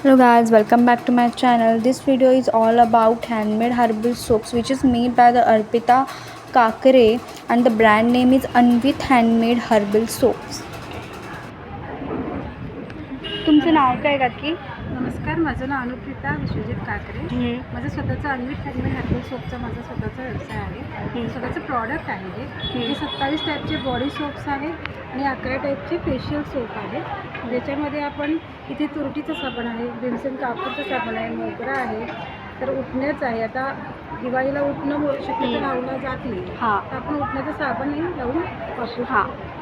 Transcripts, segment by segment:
Hello guys, welcome back to my channel. This video is all about handmade herbal soaps which is made by the Arpita Kakare and the brand name is Anvit Handmade Herbal Soaps. तुमचं नाव काय काकी? नमस्कार, माझं नाव अनुप्रिता विश्वजित काकरे. माझं स्वतःचं अन्वित handmade herbal सोपचा माझा स्वतःचा व्यवसाय आहे. स्वतःचं प्रॉडक्ट आहे हे 27 टाईपचे बॉडी सोप्स आहेत आणि 11 टाईपचे फेशियल सोप आहे. ज्याच्यामध्ये आपण इथे तुरटीचं साबण आहे, भीमसेन कापूरचं साबण आहे, मोगरा आहे, तर उठण्याचं आहे. आता दिवाळीला उठणं शक्यतो लावलं जात नाही, तर आपण उठण्याचं साबणही लावून वापरू.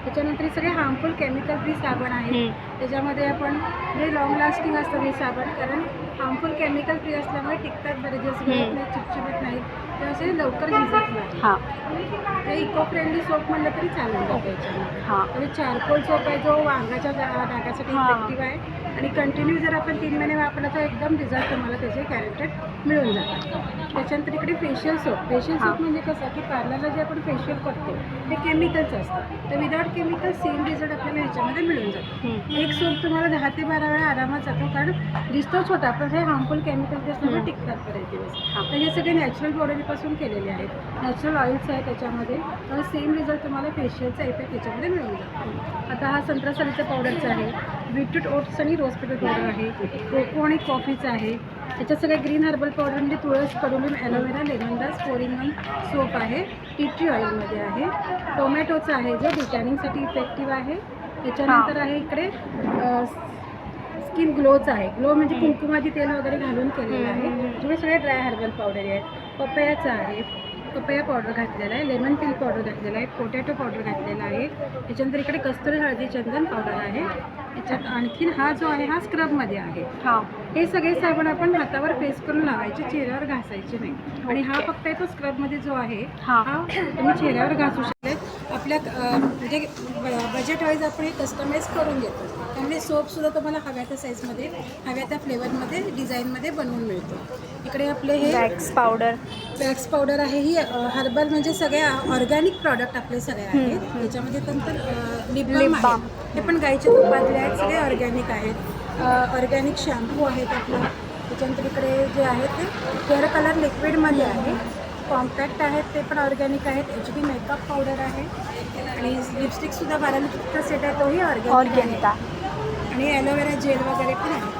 त्याच्यानंतर हे सगळे हार्मफुल केमिकल फ्री साबण आहे. त्याच्यामध्ये आपण जे लॉंग लास्टिंग असतं हे साबण, कारण हार्मफुल केमिकल फ्री असल्यामुळे टिकतात, बरेच दिवस गळत नाही, चिपचिपत नाही, तर असे लवकर झिजत नाही. ते इको फ्रेंडली सोप म्हणलं तरी चालेल त्याच्यामध्ये. आणि चारकोल सोप आहे जो वांगाच्या डागासाठी इफेक्टिव्ह आहे आणि कंटिन्यू जर आपण 3 महिने वापरला तर एकदम रिझल्ट तुम्हाला त्याचे गॅरंटेड मिळून जातात. त्याच्यानंतर इकडे फेशियल सोप म्हणजे कसं की पार्लरला जे आपण फेशियल करतो ते केमिकलचं असतं, तर विदाउट केमिकल सेम रिझल्ट आपल्याला ह्याच्यामध्ये मिळून जातो. एक सोप तुम्हाला 10 ते 12 वेळा आरामात जातो, कारण दिसतो छोटा पण हे हार्मफुल केमिकल असल्यामुळे टिकतात बरेच दिवस. तर हे सगळे नॅचरल प्रोडक्टपासून केलेले आहेत, नॅचरल ऑइल्स आहे त्याच्यामध्ये, तर सेम रिझल्ट तुम्हाला फेशियलचा इफेक्ट त्याच्यामध्ये मिळून जातो. आता हा संत्रा सालीचा पावडरचा आहे, बीटरूट ओट्स आणि रोज पेटल पावडर आहे, कोको आणि कॉफीचा आहे. त्याच्यात सगळे ग्रीन हर्बल पावडर म्हणजे तुळस, कडुलिंब, ॲलोवेरा, लेमनग्रास, 4-in-1 सोप आहे, टी ट्री ऑइलमध्ये आहे. टोमॅटोचं आहे जे डिटॅनिंगसाठी इफेक्टिव्ह आहे. त्याच्यानंतर आहे इकडे स्किन ग्लोचं आहे, ग्लो म्हणजे कुंकुमादी तेल वगैरे घालून केलेलं आहे. म्हणजे सगळे ड्राय हर्बल पावडर आहेत. पपयाचं आहे, पपया पावडर घातलेला आहे, लेमन टी पावडर घातलेला आहे, पोटॅटो पावडर घातलेला आहे. त्याच्यानंतर इकडे कस्तुरी हळदी चंदन पावडर आहे. त्याच्यात आणखीन हा जो आहे हा स्क्रबमध्ये आहे. हे सगळे साबण आपण हातावर फेस करून लावायचे, चेहऱ्यावर घासायचे नाही. आणि हा फक्त तो स्क्रबमध्ये जो आहे हा तुम्ही चेहऱ्यावर घासू शकता. आपल्या म्हणजे बजेट वाईज आपण हे कस्टमाइज करून घेतो, त्यामुळे सोपसुद्धा तुम्हाला हव्या त्या साईजमध्ये, हव्या त्या फ्लेवरमध्ये, डिझाईनमध्ये बनवून मिळतो. इकडे आपले हे वॅक्स पावडर आहे, ही हर्बल म्हणजे सगळे ऑर्गॅनिक प्रॉडक्ट आपले सगळे आहेत. त्याच्यामध्ये नंतर लिप बाम हे पण गाईच्या तुपातले आहेत, सगळे ऑर्गॅनिक आहेत. ऑर्गॅनिक शॅम्पू आहेत आपला. त्याच्यानंतर इकडे जे आहे ते हेअर कलर लिक्विडमध्ये आहे, कॉम्पॅक्ट आहेत, ते पण ऑर्गॅनिक आहेत. HD मेकअप पावडर आहे आणि लिपस्टिकसुद्धा 12 लिपस्टिकचा सेट आहे, तोही ऑर्गॅनिक आहे. आणि ॲलोवेरा जेल वगैरे पण आहे.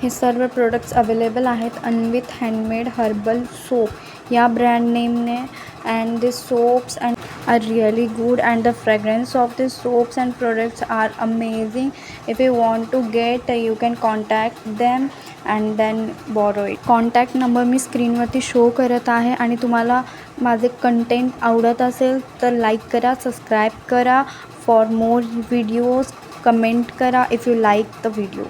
हे सर्व प्रोडक्ट्स अवेलेबल आहेत अनविथ हँडमेड हर्बल सोप या brand नेमने. and these soaps and are really good and the fragrance of these soaps and products are amazing. If you want to get you can contact them and then borrow it. Contact number मी स्क्रीनवरती show करत आहे आणि तुम्हाला माझे content आवडत असेल तर लाईक करा, सबस्क्राईब करा. फॉर मोर व्हिडिओज कमेंट करा if you like the video.